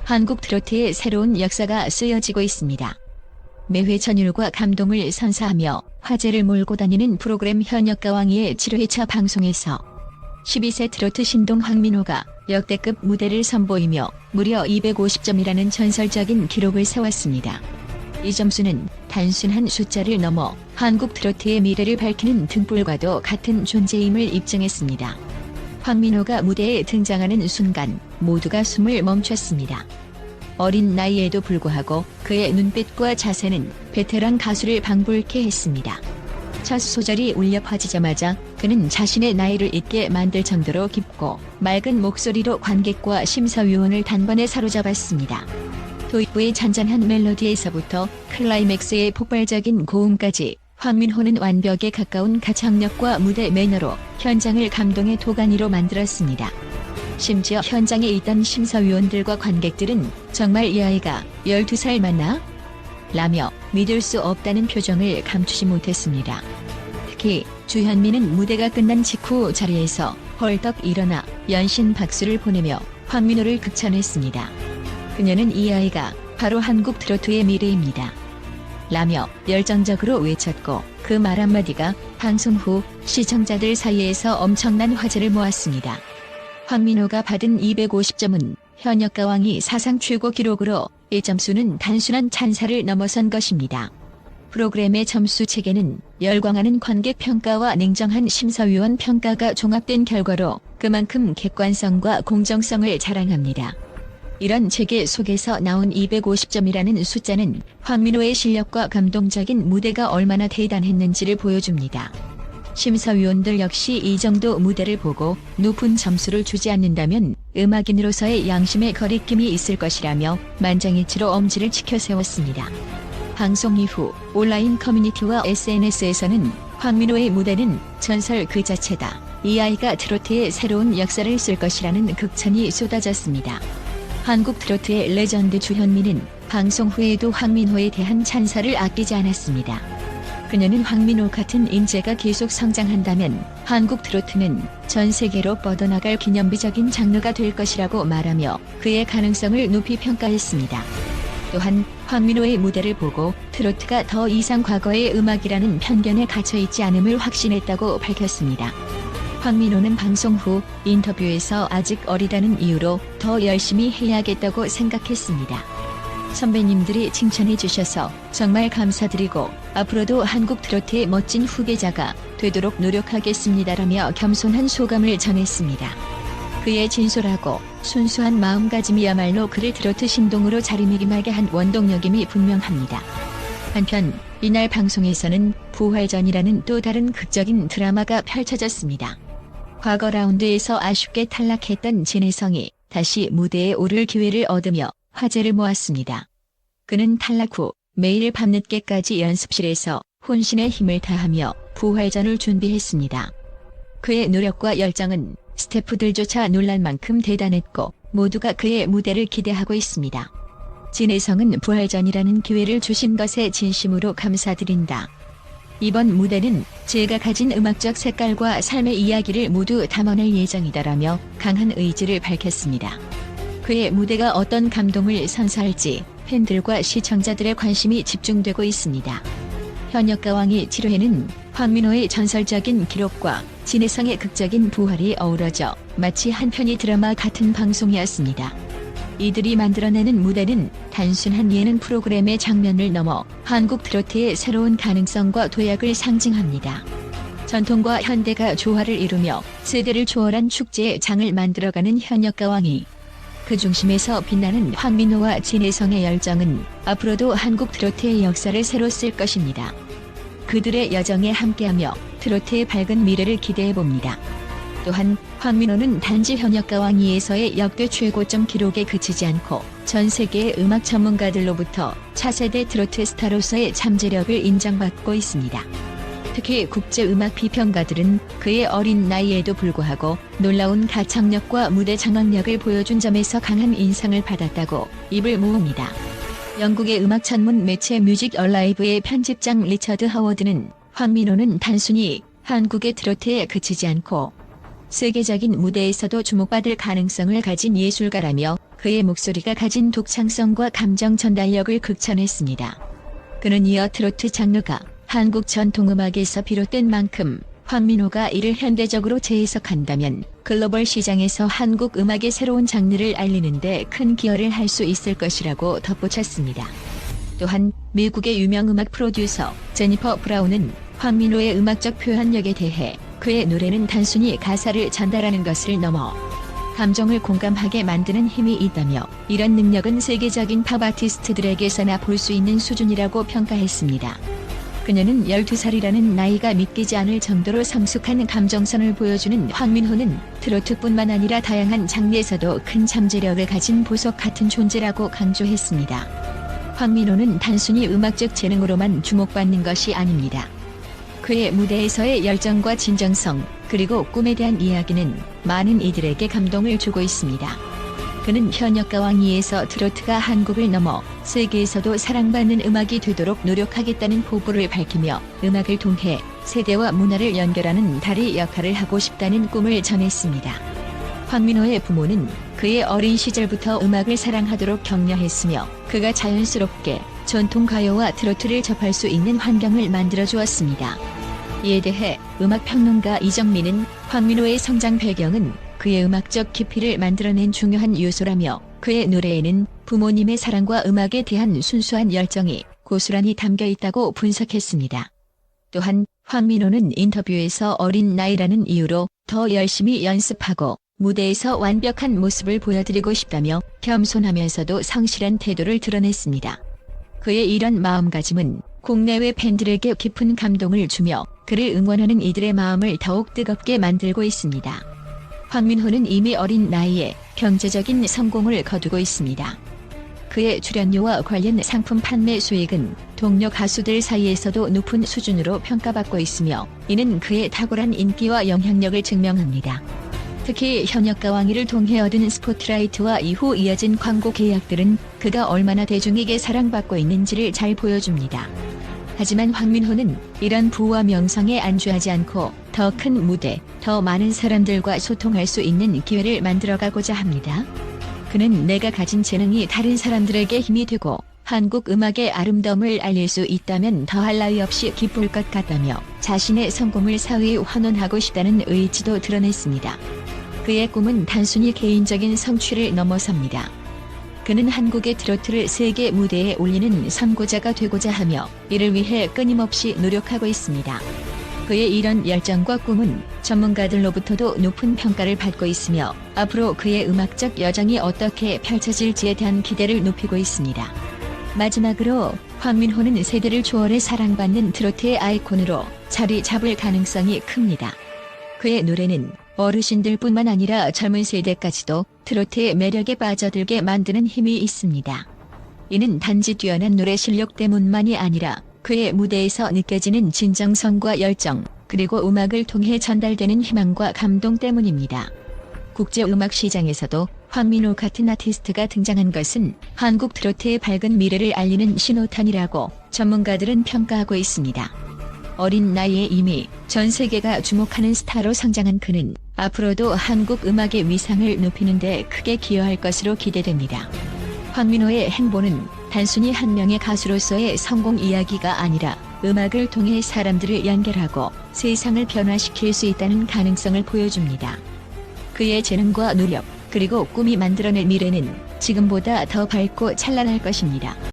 한국 트로트의 새로운 역사가 쓰여지고 있습니다. 매회 전율과 감동을 선사하며 화제를 몰고 다니는 프로그램 현역가왕이의 7회차 방송에서 12세 트로트 신동 황민호가 역대급 무대를 선보이며 무려 250점이라는 전설적인 기록을 세웠습니다. 이 점수는 단순한 숫자를 넘어 한국 트로트의 미래를 밝히는 등불과도 같은 존재임을 입증했습니다. 황민호가 무대에 등장하는 순간 모두가 숨을 멈췄습니다. 어린 나이에도 불구하고 그의 눈빛과 자세는 베테랑 가수를 방불케 했습니다. 첫 소절이 울려 퍼지자마자 그는 자신의 나이를 잊게 만들 정도로 깊고 맑은 목소리로 관객과 심사위원을 단번에 사로잡았습니다. 도입부의 잔잔한 멜로디에서부터 클라이맥스의 폭발적인 고음까지 황민호는 완벽에 가까운 가창력과 무대 매너로 현장을 감동의 도가니로 만들었습니다. 심지어 현장에 있던 심사위원들과 관객들은 정말 이 아이가 12살 맞나? 라며 믿을 수 없다는 표정을 감추지 못했습니다. 특히 주현미는 무대가 끝난 직후 자리에서 헐떡 일어나 연신 박수를 보내며 황민호를 극찬했습니다. 그녀는 이 아이가 바로 한국 트로트의 미래입니다. 라며 열정적으로 외쳤고 그 말 한마디가 방송 후 시청자들 사이에서 엄청난 화제를 모았습니다. 황민호가 받은 250점은 현역가왕이 사상 최고 기록으로 이 점수는 단순한 찬사를 넘어선 것입니다. 프로그램의 점수 체계는 열광하는 관객 평가와 냉정한 심사위원 평가가 종합된 결과로 그만큼 객관성과 공정성을 자랑합니다. 이런 체계 속에서 나온 250점이라는 숫자는 황민호의 실력과 감동적인 무대가 얼마나 대단했는지를 보여줍니다. 심사위원들 역시 이 정도 무대를 보고 높은 점수를 주지 않는다면 음악인으로서의 양심의 거리낌이 있을 것이라며 만장일치로 엄지를 치켜 세웠습니다. 방송 이후 온라인 커뮤니티와 SNS에서는 황민호의 무대는 전설 그 자체다. 이 아이가 트로트의 새로운 역사를 쓸 것이라는 극찬이 쏟아졌습니다. 한국 트로트의 레전드 주현미는 방송 후에도 황민호에 대한 찬사를 아끼지 않았습니다. 그녀는 황민호 같은 인재가 계속 성장한다면 한국 트로트는 전 세계로 뻗어나갈 기념비적인 장르가 될 것이라고 말하며 그의 가능성을 높이 평가했습니다. 또한 황민호의 무대를 보고 트로트가 더 이상 과거의 음악이라는 편견에 갇혀있지 않음을 확신했다고 밝혔습니다. 황민호는 방송 후 인터뷰에서 아직 어리다는 이유로 더 열심히 해야겠다고 생각했습니다. 선배님들이 칭찬해 주셔서 정말 감사드리고 앞으로도 한국 트로트의 멋진 후계자가 되도록 노력하겠습니다라며 겸손한 소감을 전했습니다. 그의 진솔하고 순수한 마음가짐이야말로 그를 트로트 신동으로 자리매김하게 한 원동력임이 분명합니다. 한편 이날 방송에서는 부활전이라는 또 다른 극적인 드라마가 펼쳐졌습니다. 과거 라운드에서 아쉽게 탈락했던 진혜성이 다시 무대에 오를 기회를 얻으며 화제를 모았습니다. 그는 탈락 후 매일 밤늦게까지 연습실에서 혼신의 힘을 다하며 부활전을 준비했습니다. 그의 노력과 열정은 스태프들조차 놀랄 만큼 대단했고 모두가 그의 무대를 기대하고 있습니다. 진혜성은 부활전이라는 기회를 주신 것에 진심으로 감사드린다. 이번 무대는 제가 가진 음악적 색깔과 삶의 이야기를 모두 담아낼 예정이다라며 강한 의지를 밝혔습니다. 그의 무대가 어떤 감동을 선사할지 팬들과 시청자들의 관심이 집중되고 있습니다. 현역가왕의 7회는 황민호의 전설적인 기록과 진혜성의 극적인 부활이 어우러져 마치 한 편의 드라마 같은 방송이었습니다. 이들이 만들어내는 무대는 단순한 예능 프로그램의 장면을 넘어 한국 트로트의 새로운 가능성과 도약을 상징합니다. 전통과 현대가 조화를 이루며 세대를 초월한 축제의 장을 만들어가는 현역가왕이 그 중심에서 빛나는 황민호와 진혜성의 열정은 앞으로도 한국 트로트의 역사를 새로 쓸 것입니다. 그들의 여정에 함께하며 트로트의 밝은 미래를 기대해봅니다. 또한 황민호는 단지 현역가왕 2에서의 역대 최고점 기록에 그치지 않고 전 세계의 음악 전문가들로부터 차세대 트로트 스타로서의 잠재력을 인정받고 있습니다. 특히 국제음악 비평가들은 그의 어린 나이에도 불구하고 놀라운 가창력과 무대 장악력을 보여준 점에서 강한 인상을 받았다고 입을 모읍니다. 영국의 음악 전문 매체 뮤직 얼라이브의 편집장 리처드 하워드는 황민호는 단순히 한국의 트로트에 그치지 않고 세계적인 무대에서도 주목받을 가능성을 가진 예술가라며 그의 목소리가 가진 독창성과 감정 전달력을 극찬했습니다. 그는 이어 트로트 장르가 한국 전통음악에서 비롯된 만큼 황민호가 이를 현대적으로 재해석한다면 글로벌 시장에서 한국 음악의 새로운 장르를 알리는 데 큰 기여를 할 수 있을 것이라고 덧붙였습니다. 또한 미국의 유명 음악 프로듀서 제니퍼 브라운은 황민호의 음악적 표현력에 대해 그의 노래는 단순히 가사를 전달하는 것을 넘어 감정을 공감하게 만드는 힘이 있다며 이런 능력은 세계적인 팝 아티스트들에게서나 볼 수 있는 수준이라고 평가했습니다. 그녀는 12살이라는 나이가 믿기지 않을 정도로 성숙한 감정선을 보여주는 황민호는 트로트뿐만 아니라 다양한 장르에서도 큰 잠재력을 가진 보석 같은 존재라고 강조했습니다. 황민호는 단순히 음악적 재능으로만 주목받는 것이 아닙니다. 그의 무대에서의 열정과 진정성, 그리고 꿈에 대한 이야기는 많은 이들에게 감동을 주고 있습니다. 그는 현역가왕2에서 트로트가 한국을 넘어 세계에서도 사랑받는 음악이 되도록 노력하겠다는 포부를 밝히며 음악을 통해 세대와 문화를 연결하는 다리 역할을 하고 싶다는 꿈을 전했습니다. 황민호의 부모는 그의 어린 시절부터 음악을 사랑하도록 격려했으며 그가 자연스럽게 전통가요와 트로트를 접할 수 있는 환경을 만들어 주었습니다. 이에 대해 음악평론가 이정민은 황민호의 성장 배경은 그의 음악적 깊이를 만들어낸 중요한 요소라며 그의 노래에는 부모님의 사랑과 음악에 대한 순수한 열정이 고스란히 담겨 있다고 분석했습니다. 또한 황민호는 인터뷰에서 어린 나이라는 이유로 더 열심히 연습하고 무대에서 완벽한 모습을 보여드리고 싶다며 겸손하면서도 성실한 태도를 드러냈습니다. 그의 이런 마음가짐은 국내외 팬들에게 깊은 감동을 주며 그를 응원하는 이들의 마음을 더욱 뜨겁게 만들고 있습니다. 황민호는 이미 어린 나이에 경제적인 성공을 거두고 있습니다. 그의 출연료와 관련 상품 판매 수익은 동료 가수들 사이에서도 높은 수준으로 평가받고 있으며 이는 그의 탁월한 인기와 영향력을 증명합니다. 특히 현역가왕이를 통해 얻은 스포트라이트와 이후 이어진 광고 계약들은 그가 얼마나 대중에게 사랑받고 있는지를 잘 보여줍니다. 하지만 황민호는 이런 부와 명성에 안주하지 않고 더 큰 무대, 더 많은 사람들과 소통할 수 있는 기회를 만들어가고자 합니다. 그는 내가 가진 재능이 다른 사람들에게 힘이 되고 한국 음악의 아름다움을 알릴 수 있다면 더할 나위 없이 기쁠 것 같다며 자신의 성공을 사회에 환원하고 싶다는 의지도 드러냈습니다. 그의 꿈은 단순히 개인적인 성취를 넘어섭니다. 그는 한국의 트로트를 세계 무대에 올리는 선구자가 되고자 하며 이를 위해 끊임없이 노력하고 있습니다. 그의 이런 열정과 꿈은 전문가들로부터도 높은 평가를 받고 있으며 앞으로 그의 음악적 여정이 어떻게 펼쳐질지에 대한 기대를 높이고 있습니다. 마지막으로 황민호는 세대를 초월해 사랑받는 트로트의 아이콘으로 자리 잡을 가능성이 큽니다. 그의 노래는 어르신들뿐만 아니라 젊은 세대까지도 트로트의 매력에 빠져들게 만드는 힘이 있습니다. 이는 단지 뛰어난 노래 실력 때문만이 아니라 그의 무대에서 느껴지는 진정성과 열정, 그리고 음악을 통해 전달되는 희망과 감동 때문입니다. 국제 음악 시장에서도 황민호 같은 아티스트가 등장한 것은 한국 트로트의 밝은 미래를 알리는 신호탄이라고 전문가들은 평가하고 있습니다. 어린 나이에 이미 전 세계가 주목하는 스타로 성장한 그는 앞으로도 한국 음악의 위상을 높이는 데 크게 기여할 것으로 기대됩니다. 황민호의 행보는 단순히 한 명의 가수로서의 성공 이야기가 아니라 음악을 통해 사람들을 연결하고 세상을 변화시킬 수 있다는 가능성을 보여줍니다. 그의 재능과 노력, 그리고 꿈이 만들어낼 미래는 지금보다 더 밝고 찬란할 것입니다.